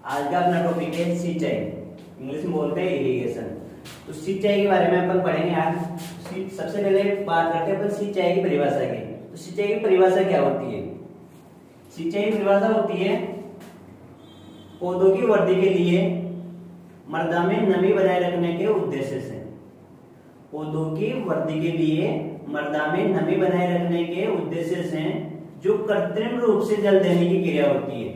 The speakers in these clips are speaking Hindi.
आज का अपना टॉपिक है सिंचाई, इंग्लिश में बोलते हैं इरिगेशन। तो सिंचाई के बारे में अपन पढ़ेंगे आज। सबसे पहले बात करते हैं अपन सिंचाई की परिभाषा की। तो सिंचाई की परिभाषा क्या होती है? सिंचाई की परिभाषा होती है पौधों की वृद्धि के लिए मृदा में नमी बनाए रखने के उद्देश्य से। पौधों की वृद्धि के लिए मृदा में नमी बनाए रखने के उद्देश्य से जो कृत्रिम रूप से जल देने की क्रिया होती है।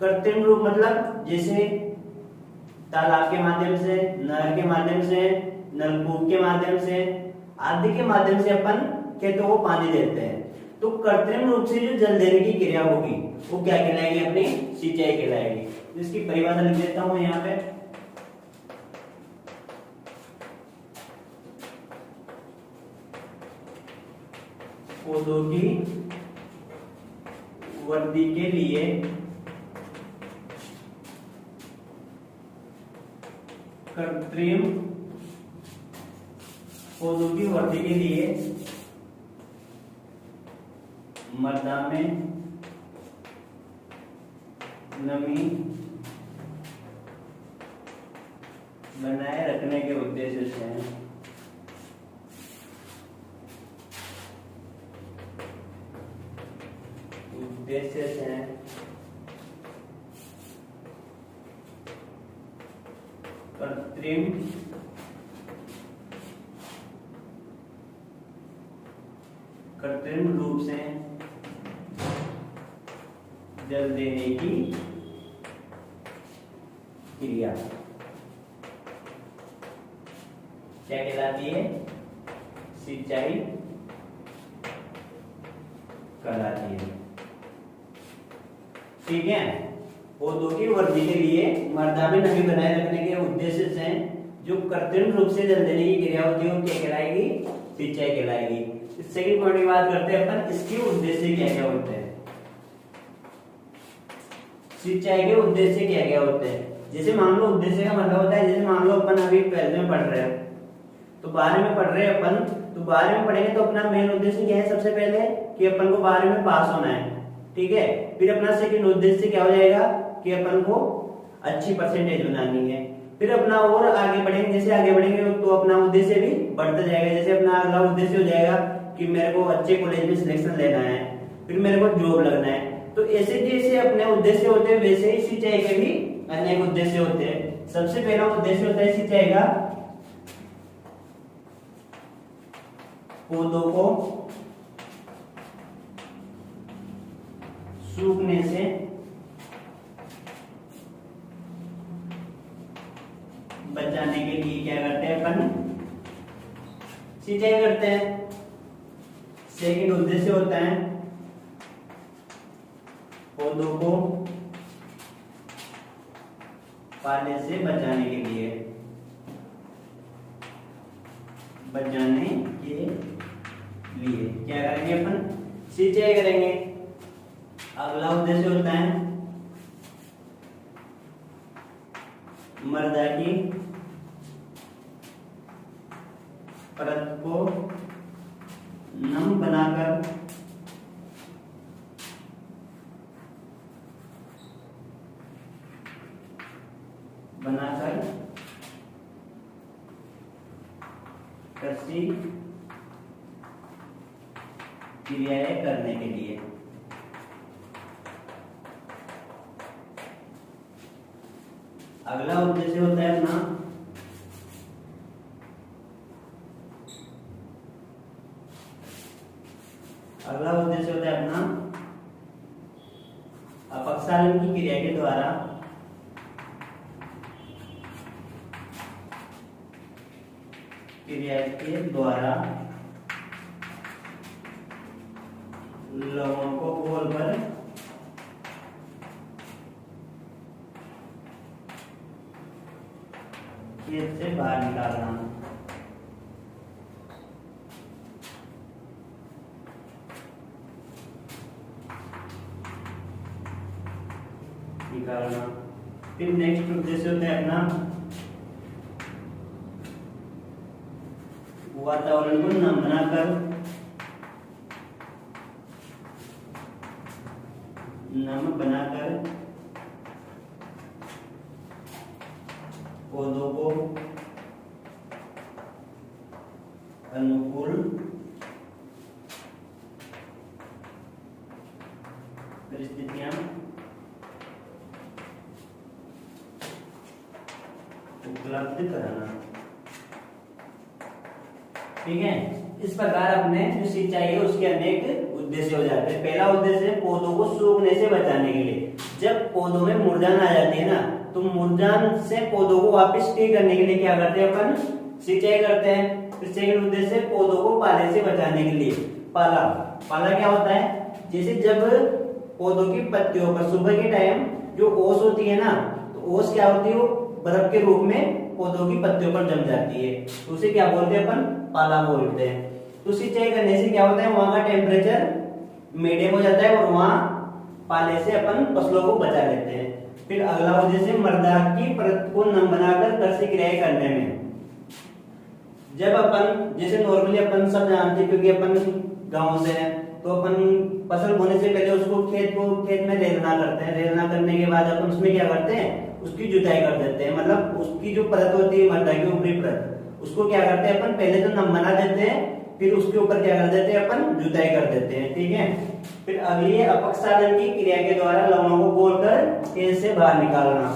कृत्रिम रूप मतलब जैसे तालाब के माध्यम से, नहर के माध्यम से, नलकूप के माध्यम से आदि के माध्यम से अपन खेतों को पानी देते हैं। तो कृत्रिम रूप से जो जल देने की क्रिया होगी वो क्या कहलाएगी? अपनी सिंचाई कहलाएगी। तो इसकी परिभाषा लिख देता हूं यहाँ पे। पौधों की वृद्धि के लिए कृत्रिम पौधों की वृद्धि के लिए मृदा में नमी बनाए रखने के उद्देश्य से कृत्रिम रूप से जल देने की क्रिया क्या कहलाती है? सिंचाई कहलाती है। ठीक है। पौधों की वृद्धि के लिए मृदा में नमी बनाए रखने के उद्देश्य से जो कृत्रिम रूप से जल देने की क्रिया होती है वो क्या कहलाएगी? सिंचाई कहलाएगी। सेकंड पॉइंट की बात करते हैं अपन, इसके उद्देश्य क्या क्या होते हैं। सिंचाई के उद्देश्य क्या क्या होते हैं? जैसे मान लो उद्देश्य का मतलब होता है, जैसे मान लो अपन अभी 12वीं में पढ़ रहे हैं तो 12वीं में पढ़ रहे हैं अपन, तो 12वीं में पढ़ेंगे तो अपना मेन उद्देश्य क्या है? सबसे पहले कि अपन को 12वीं में पास होना है। ठीक है। फिर अपना सेकंड उद्देश्य क्या हो जाएगा कि अपन को अच्छी परसेंटेज बनानी है। फिर अपना और आगे बढ़ेंगे, जैसे आगे बढ़ेंगे तो अपना उद्देश्य भी बढ़ता जाएगा। जैसे अपना अगला उद्देश्य हो जाएगा कि मेरे को अच्छे कॉलेज में सिलेक्शन लेना है, फिर मेरे को जॉब लगना है। तो ऐसे जैसे अपने उद्देश्य होते हैं वैसे ही सिंचाई के भी अनेक उद्देश्य होते हैं। सबसे पहला उद्देश्य होता है सिंचाई का पौधों को सूखने से बचाने के लिए क्या करते हैं? अपन सिंचाई करते हैं। सेकंड उद्देश्य होता है पौधों को पाले से बचाने के लिए क्या करेंगे? अपन सिंचाई करेंगे। अगला उद्देश्य होता है मृदा की परत को नम बनाकर कृषि क्रियाएं करने के लिए। अगला उद्देश्य होता है अपना अपक्षालन की क्रिया के द्वारा लवणों को घोलकर खेत से बाहर निकालना। फिर नेक्स्ट उद्देश्य होता है अपना वातावरण को नम बनाकर पौधों को अनुकूल परिस्थितियां उपलब्ध कराना। ठीक है, इस प्रकार अपने जो सिंचाई है उसके अनेक उद्देश्य हो जाते हैं। पहला उद्देश्य है पौधों को सूखने से बचाने के लिए। जब पौधों में मुरझान आ जाती है ना, तो मुरझान से पौधों को वापस ठीक करने के लिए क्या करते हैं अपन, सिंचाई करते हैं। फिर सेकंड उद्देश्य है पौधों को पाले से बचाने के लिए। पाला पाला क्या होता है, जैसे जब पौधों की पत्तियों पर सुबह के टाइम जो ओस होती है ना, तो ओस क्या होती है, वो बर्फ के रूप में पौधों की पत्तियों पर जम जाती है, तो उसे क्या बोलते हैं अपन, पाला बोलते हैं। तो सिंचाई करने से क्या होता है, वहां का टेम्परेचर मीडियम हो जाता है और वहां पाले से अपन फसलों को बचा लेते हैं। फिर अगला उद्देश्य मृदा की परत को नम बनाकर कृषि क्रियाएं करने में। जब अपन जैसे नॉर्मली अपन सब जानते हैं, क्योंकि अपन गांव से हैं, तो अपन फसल बोने से पहले उसको खेत में रेलना करते हैं। रेलना करने के बाद अपन उसमें क्या करते हैं, उसकी जुताई कर देते हैं। मतलब उसकी जो परत होती है मृदा की ऊपरी परत, उसको क्या करते हैं अपन, पहले तो नम बना देते हैं, फिर उसके ऊपर क्या कर देते हैं अपन, जुताई कर देते हैं। ठीक है, फिर अगली है अपक्षालन की क्रिया के द्वारा लवणों को घोलकर खेत से बाहर निकालना।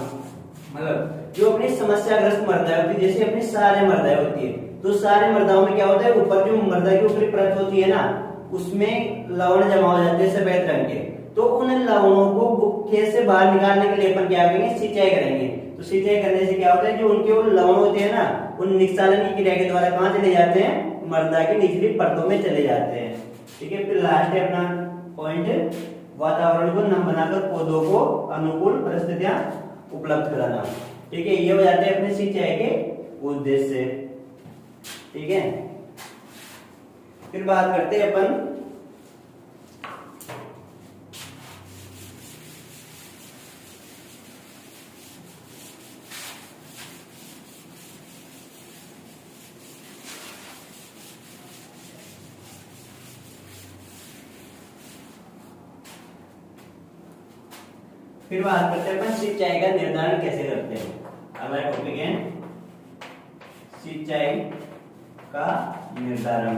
मतलब जो अपनी समस्याग्रस्त मृदा होती है, जैसे अपनी सारे मृदाएं होती है, तो सारे मृदाओं में क्या होता है, ऊपर जो मृदा की ऊपरी परत होती है ना, उसमें लवण जमा हो जाते हैं सफेद रंग के। तो उन लवणों को खेत से बाहर निकालने के लिए अपन क्या करेंगे, सिंचाई करेंगे। तो सिंचाई करने से क्या होता है, जो उनके वो लवण होते हैं ना, उन निकालन की क्रिया के द्वारा कहाँ चले जाते हैं, मृदा की निचली परतों में चले जाते हैं। ठीक है, फिर लास्ट है अपना पॉइंट, वातावरण को नम बनाकर पौधों को अनुकूल परिस्थितियां उपलब्ध कराना। ठीक है, ये हो जाते हैं अपने सिंचाई के उद्देश्य। ठीक है, फिर बात करते हैं अपन अपन सिंचाई का निर्धारण कैसे करते हैं। हमारा टॉपिक है सिंचाई का निर्धारण।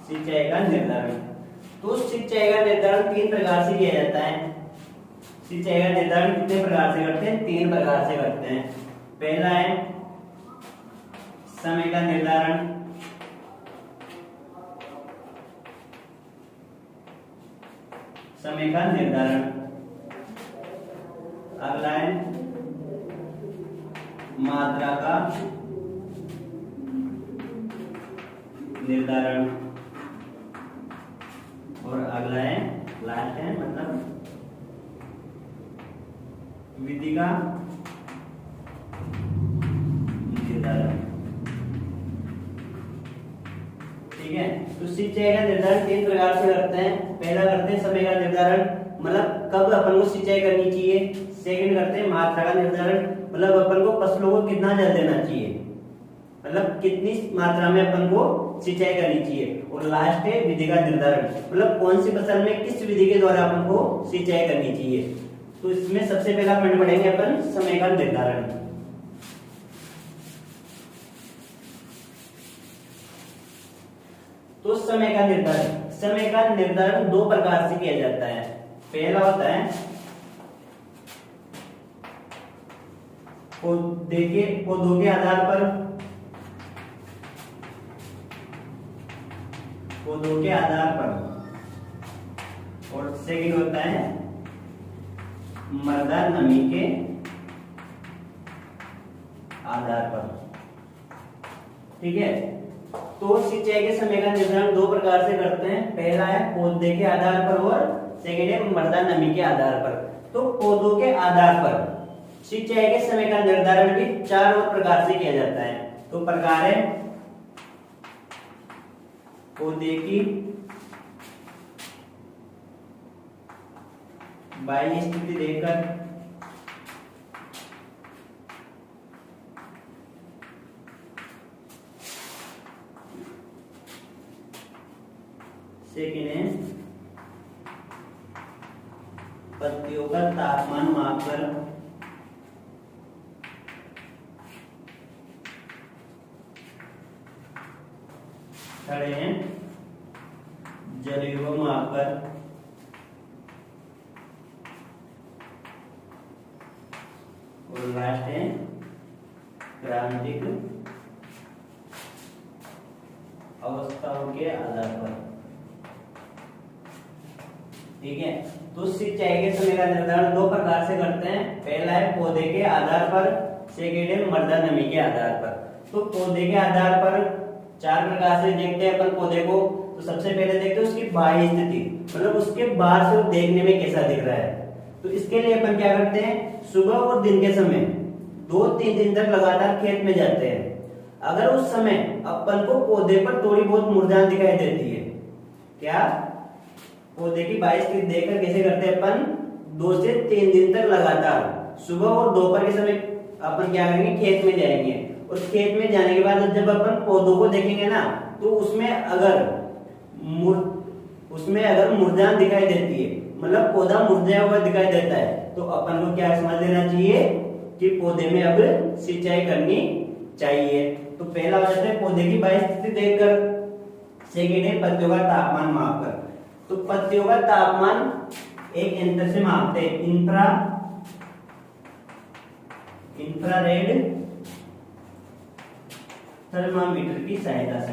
सिंचाई का निर्धारण, तो सिंचाई का निर्धारण 3 प्रकार से किया जाता है। सिंचाई का निर्धारण कितने प्रकार से करते हैं, 3 प्रकार से करते हैं। पहला है समय का निर्धारण, समय का निर्धारण। अगला है मात्रा का निर्धारण, और अगला है लास्ट है मतलब विधि का निर्धारण। ठीक है, तो सिंचाई का निर्धारण 3 प्रकार से करते हैं। पहला करते हैं समय का निर्धारण, मतलब कब अपन को सिंचाई करनी चाहिए। सेकंड करते हैं मात्रा का निर्धारण, मतलब अपन को फसलों को कितना जल देना चाहिए, मतलब कितनी मात्रा में अपन को सिंचाई करनी चाहिए। और लास्ट है विधि का निर्धारण, मतलब कौन सी फसल में किस विधि के द्वारा अपन को सिंचाई करनी चाहिए। तो इसमें सबसे पहला पॉइंट पढ़ेंगे अपन समय का निर्धारण। तो समय का निर्धारण 2 प्रकार से किया जाता है। पहला होता है पौधों के आधार पर, और सेकंड होता है मृदा नमी के आधार पर। ठीक है, तो सिंचाई के समय का निर्धारण 2 प्रकार से करते हैं। पहला है पौधे के आधार पर और सेकंड है मृदा नमी के आधार पर। तो पौधों के आधार पर सिंचाई के समय का निर्धारण भी 4 और प्रकार से किया जाता है। तो प्रकार है पौधे की बाह्य स्थिति देखकर, सेकंड है पत्तियों का तापमान मापकर, खड़े हैं जल को मापकर और लास्ट है क्रांतिक अवस्थाओं के आधार पर। ठीक है, तो सिंचाई के समय का निर्धारण दो प्रकार से करते हैं। पहला है पौधे के आधार पर, सेकेंड है मृदा नमी के आधार पर। तो पौधे के आधार पर चार प्रकार से देखते हैं अपन पौधे को। तो सबसे पहले देखते हैं उसकी बाह्य स्थिति, मतलब उसके बाहर से वो देखने में कैसा दिख रहा है। तो इसके लिए अपन क्या करते हैं, सुबह और दिन के समय 2-3 दिन तक लगातार खेत में जाते हैं। अगर उस समय अपन को पौधे पर थोड़ी बहुत मुरझान दिखाई देती है, क्या पौधे की बाह्य स्थिति देखकर कैसे करते हैं अपन, 2 से 3 दिन तक लगातार सुबह और दोपहर के समय अपन क्या करेंगे, खेत में जाएंगे। और खेत में जाने के बाद जब अपन पौधों को देखेंगे ना, तो उसमें अगर मुरझान दिखाई देती है, मतलब पौधा मुरझाया हुआ दिखाई देता है, तो अपन को क्या समझ लेना चाहिए कि पौधे में अब सिंचाई करनी चाहिए। तो पहला हो जाता है पौधे की बाह्य स्थिति देखकर। सेकेंड है पत्तियों का तापमान मापकर। तो पत्तियों का तापमान एक यंत्र से मापते हैं, इंफ्रारेड थर्मामीटर की सहायता से।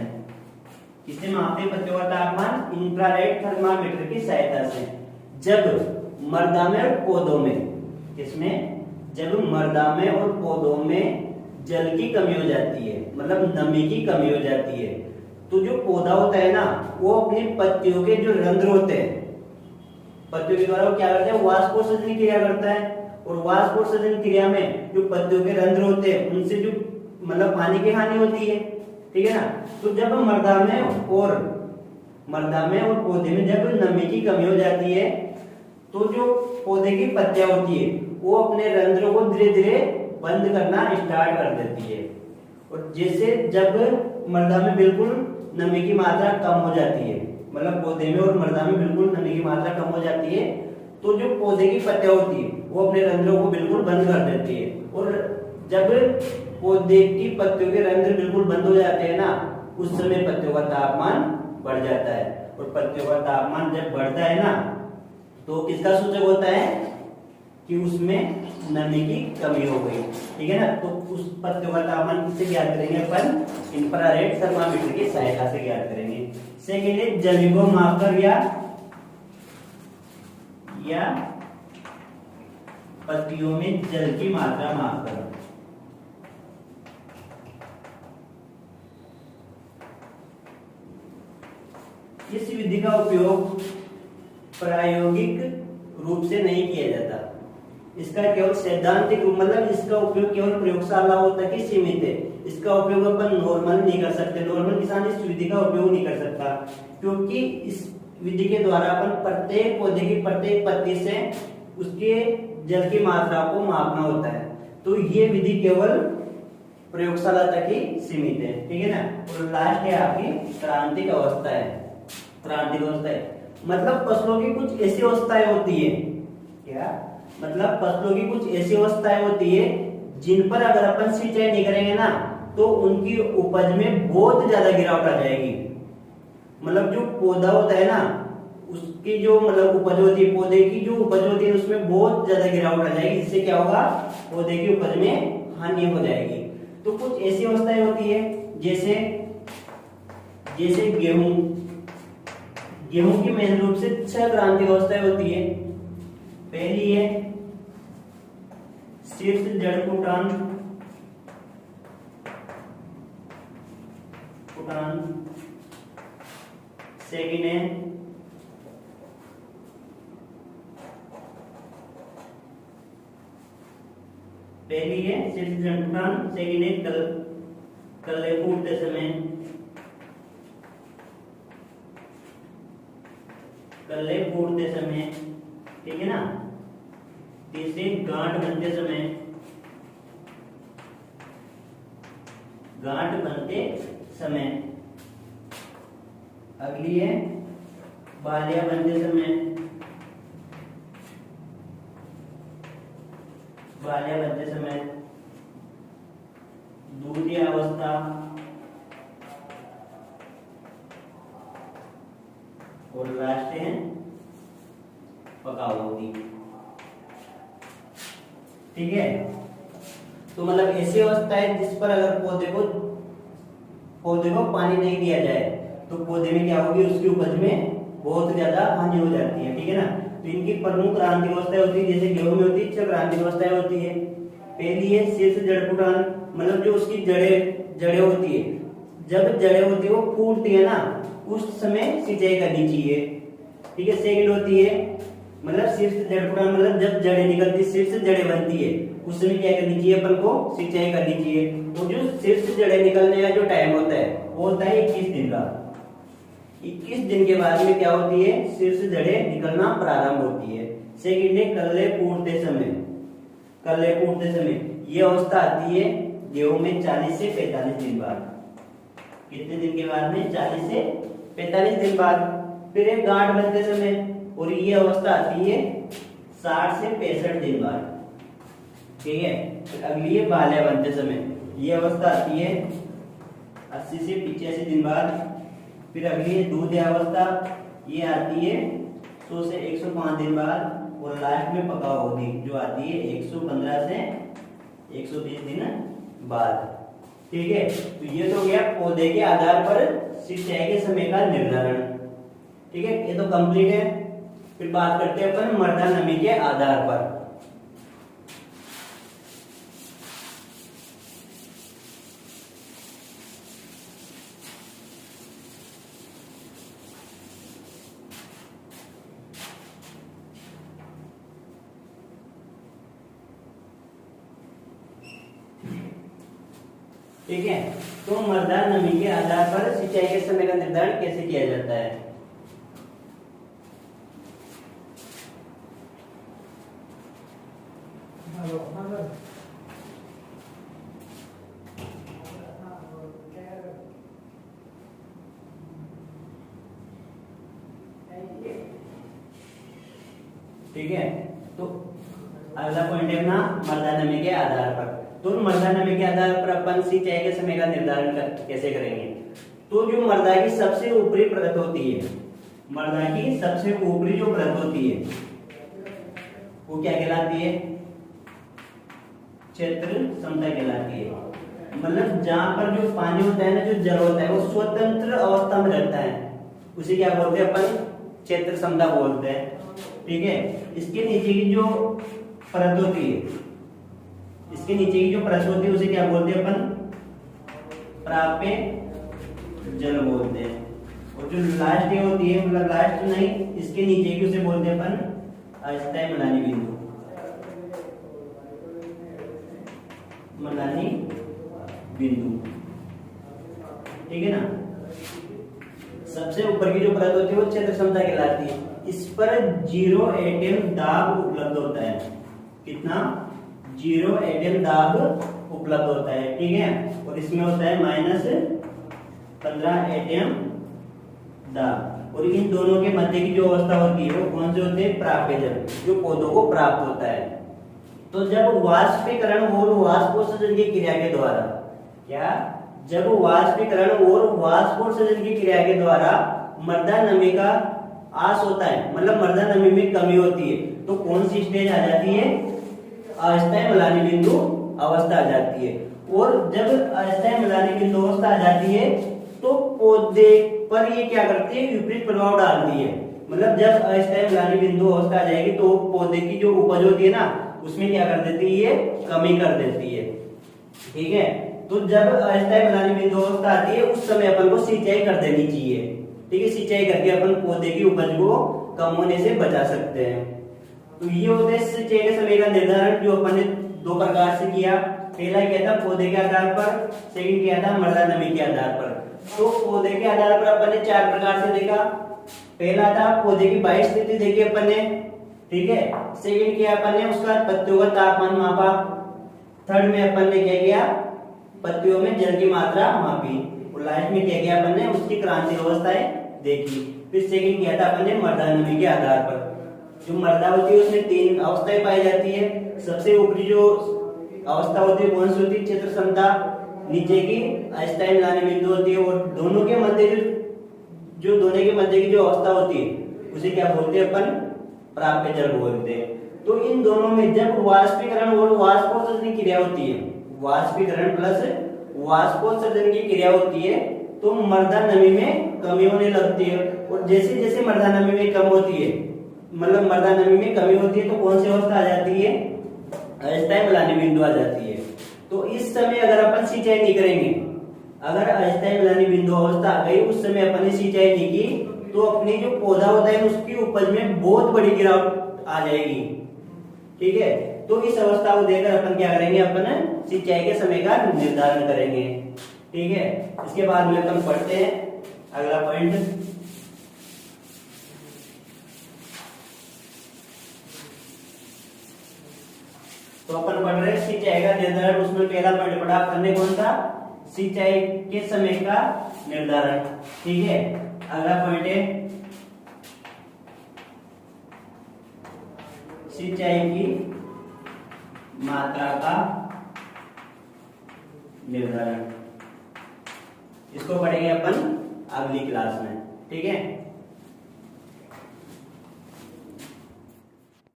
किससे मापते हैं पत्तियों का तापमान? इंफ्रारेड थर्मामीटर की सहायता से। जब मृदा में और पौधों में, किसमें? जब मृदा में और पौधों में जल की कमी हो जाती है, मतलब नमी की कमी हो जाती है, तो जो पौधा होता है ना, वो अपनी पत्तियों के जो रंध्र होते हैं, पत्तियों के द्वारा वो क्या करते हैं, वाष्पोत्सर्जन क्रिया करता है। और वाष्पोत्सर्जन क्रिया में जो पत्तियों के रंध्र होते हैं, उनसे जो मतलब पानी की हानि होती है। ठीक है ना। तो जब मृदा में और पौधे में जब नमी की कमी हो जाती है, तो जो पौधे की पत्तियां होती है वो अपने रंध्रों को धीरे धीरे बंद करना स्टार्ट कर देती है। और जैसे जब मृदा में बिल्कुल नमी की मात्रा कम हो जाती है, मतलब पौधे में और मृदा में बिल्कुल नमी की मात्रा कम हो जाती है, तो जो पौधे की पत्तियां होती है वो अपने रंध्रों को बिल्कुल बंद कर देती है। और जब पौधे की पत्तियों के रंध्र बिल्कुल बंद हो जाते हैं ना, उस समय पत्तियों का तापमान बढ़ जाता है। और पत्तियों का तापमान जब बढ़ता है ना, तो किसका सूचक होता है कि उसमें नमी की कमी हो गई। ठीक है ना। तो उस पत्तियों का तापमान किससे ज्ञात करेंगे अपन? इंफ्रारेड थर्मामीटर की सहायता से ज्ञात करेंगे। सेकेंड है जल को मापकर या पत्तियों में जल की मात्रा मापकर। इस विधि का उपयोग प्रायोगिक रूप से नहीं किया जाता। इसका केवल सैद्धांतिक रूप, मतलब इसका उपयोग केवल प्रयोगशालाओं तक ही सीमित है। इसका उपयोग अपन नॉर्मल नहीं कर सकते, नॉर्मल किसान इस विधि का उपयोग नहीं कर सकता, क्योंकि इस विधि के द्वारा अपन प्रत्येक पौधे की प्रत्येक पत्ती से उसके जल की मात्रा को मापना होता है। तो ये विधि केवल प्रयोगशाला तक ही सीमित है। ठीक है ना। और लास्ट है आपकी क्रांतिक अवस्था है। क्रांतिक अवस्था है मतलब फसलों की कुछ ऐसी अवस्थाएं होती है, क्या मतलब फसलों की कुछ ऐसी अवस्थाएं होती है जिन पर अगर अपन सिंचाई नहीं करेंगे ना, तो उनकी उपज में बहुत ज्यादा गिरावट आ जाएगी। मतलब जो पौधा होता है ना, उसकी जो मतलब उपज होती है, पौधे की जो उपज होती है, उसमें बहुत ज्यादा गिरावट आ जाएगी, जिससे क्या होगा, पौधे की उपज में हानि हो जाएगी। तो कुछ ऐसी अवस्थाएं होती है जैसे गेहूं की मेन रूप से 6 क्रांतिक अवस्थाएं होती है। पहली है शीर्ष जड़ फुटान, सेकेंड है शीर्ष जड़ फुटान, सेकेंड है कल्ले फूटते समय, ठीक है ना। तीसरी गांठ बनते समय, अगली है बालियां बनते समय, दूधिया अवस्था, और लास्ट है पकाऊ अवधि। ठीक है, तो मतलब ऐसी अवस्था है जिस पर अगर पौधे को पानी नहीं दिया जाए तो पौधे में क्या होगी, उसकी उपज में बहुत ज्यादा हानि हो जाती है। ठीक है ना, तो इनकी प्रमुख क्रांतिक अवस्थाएं होती है, जैसे गेहूं में होती है 6 क्रांतिक अवस्थाएं होती है। पहली है शीर्ष जड़ फुटान, मतलब जो उसकी जड़ें होती है, जब जड़ें होती है वो फूटती है ना, उस समय सिंचाई करनी चाहिए। ठीक है, सेकंड होती है मतलब शीर्ष जड़ फुटान, मतलब जब जड़ें निकलती, शीर्ष जड़ें बनती है, उस समय क्या करनी चाहिए, अपन को सिंचाई करनी चाहिए। और जो शीर्ष जड़ें निकलने का जो टाइम होता है वो होता है 21 दिन का। 21 दिन के बाद में क्या होती है, शीर्ष जड़ें निकलना प्रारंभ होती है। सेकंड है कल्ले फूटते समय। कल्ले फूटते समय ये अवस्था आती है गेहूं में 40 से 45 दिन बाद। कितने दिन के बाद में, 40 से 45 दिन बाद। फिर एक गांठ बनते समय, और ये अवस्था आती है 60 से 65 दिन बाद। ठीक है, फिर अगली है बाल्या बनते समय, ये अवस्था आती है 80 से 85 दिन बाद। फिर अगली है दूधिया अवस्था, ये आती है 100 से 105 दिन बाद। और लास्ट में पकाऊ अवधि जो आती है 115 से 120 दिन बाद। ठीक है, तो ये तो हो गया पौधे के आधार पर सिंचाई के समय का निर्धारण। ठीक है, ये तो कंप्लीट है। फिर बात करते हैं अपन मृदा नमी के आधार पर। ठीक है, तो मृदा नमी के आधार पर सिंचाई के समय का निर्धारण कैसे किया जाता है। ठीक है, तो अगला पॉइंट है अपना मृदा नमी के आधार पर। तो मृदा नमी के आधार पर अपन सिंचाई के समय का निर्धारण कैसे करेंगे। तो जो मृदा की सबसे ऊपरी परत होती है, मृदा की सबसे ऊपरी जो परत होती है वो क्या कहलाती है, क्षेत्र समता कहलाती है। मतलब जहां पर जो पानी होता है ना, जो जल होता है, वो स्वतंत्र अवस्था में रहता है, उसे क्या बोलते हैं अपन, क्षेत्र समता बोलते हैं। ठीक है, इसके नीचे की जो परत होती है, इसके नीचे की जो परत होती है उसे क्या बोलते हैं अपन, प्राप्य जल बोलते हैं। और जो लास्ट ये होती है, मतलब लास्ट नहीं, इसके नीचे की उसे बोलते हैं अपन अस्थायी मलानी बिंदु। मलानी बिंदु, ठीक है ना। सबसे ऊपर की जो परत होती है वो क्षेत्र क्षमता कहलाती है। इस पर 0 एटम दाब उपलब्ध होता है। कितना, 0 एटम दाब उपलब्ध होता है। ठीक है, और इसमें होता है -15 एटम दाब। और इन दोनों के मध्य की जो अवस्था होती है वो कौन से होते हैं, प्राप्य जल, जो पौधों को प्राप्त होता है। तो जब वाष्पीकरण और वाष्पोत्सर्जन की क्रिया के द्वारा, क्या, जब वाष्पीकरण और वाष्पोत्सर्जन की क्रिया के द्वारा मृदा नमी का आस होता है, मतलब मृदा नमी में कमी होती है, तो कौन सी स्टेज आ जाती है, अस्थायी मलानी बिंदु अवस्था आ जाती है। और जब अस्थायी मलानी बिंदु अवस्था आ जाती है तो पौधे पर ये क्या करती है, विपरीत प्रभाव डालती है। मतलब जब अस्थायी मलानी बिंदु अवस्था आ जाएगी तो पौधे की जो उपज होती है ना, उसमें क्या कर देती है, ये कमी कर देती है। ठीक है, तो जब अस्थायी मलानी बिंदु अवस्था आती है उस समय अपन को सिंचाई कर देनी चाहिए। ठीक है, सिंचाई करके अपन पौधे की उपज को कम होने से बचा सकते हैं। तो ये होते हैं सिंचाई के समय का निर्धारण, जो अपन ने 2 प्रकार से किया। पहला किया था पौधे के आधार पर, सेकंड किया था मृदा नमी के आधार पर। तो पौधे के आधार पर अपन ने 4 प्रकार से देखा। पहला था पौधे की बाह्य स्थिति देखी अपन ने, ठीक है। सेकंड किया अपन ने उसका पत्तियों का तापमान मापा। थर्ड में अपन ने क्या किया, पत्तियों में जल की मात्रा मापी। और लास्ट में क्या किया अपन ने, उसकी क्रांतिक अवस्थाएं देखी। फिर सेकंड किया था अपन ने मृदा नमी के आधार पर। जो मृदा होती है उसमें 3 अवस्थाएं पाई जाती है। सबसे ऊपरी जो अवस्था होती है कौन सी होती है, क्षेत्र क्षमता। नीचे की अस्थायी मलानी बिंदु होती है। और दोनों के मध्य जो दोनों के मध्य की जो अवस्था होती है उसे क्या बोलते हैं अपन, प्राप्य जल बोलते हैं। तो इन दोनों में जब वाष्पीकरण और वाष्पोत्सर्जन की क्रिया होती है, वाष्पीकरण प्लस वाष्पोत्सर्जन की क्रिया होती है, तो मृदा नमी में कमी होने लगती है। और जैसे जैसे मृदा नमी में कम होती है, मतलब मृदा नमी में कमी होती है, तो कौन सी अवस्था आ जाती है, अस्थायी म्लानी बिंदु आ जाती है। तो इस समय अगर अपन सिंचाई नहीं करेंगे, अगर अस्थायी म्लानी बिंदु अवस्था आ गई, उस समय अपन ने सिंचाई नहीं की, तो अपनी जो पौधा होता है उसकी उपज में बहुत बड़ी गिरावट आ जाएगी। ठीक है, तो इस अवस्था को देखकर अपन क्या करेंगे, अपन सिंचाई के समय का निर्धारण करेंगे। ठीक है, इसके बाद में अपन पढ़ते हैं अगला पॉइंट। तो अपन पढ़ रहे सिंचाई का निर्धारण, उसमें पहला पॉइंट पढ़ा अपन ने, कौन सा, सिंचाई के समय का निर्धारण। ठीक है, अगला पॉइंट है सिंचाई की मात्रा का निर्धारण। इसको पढ़ेंगे अपन अगली क्लास में। ठीक है।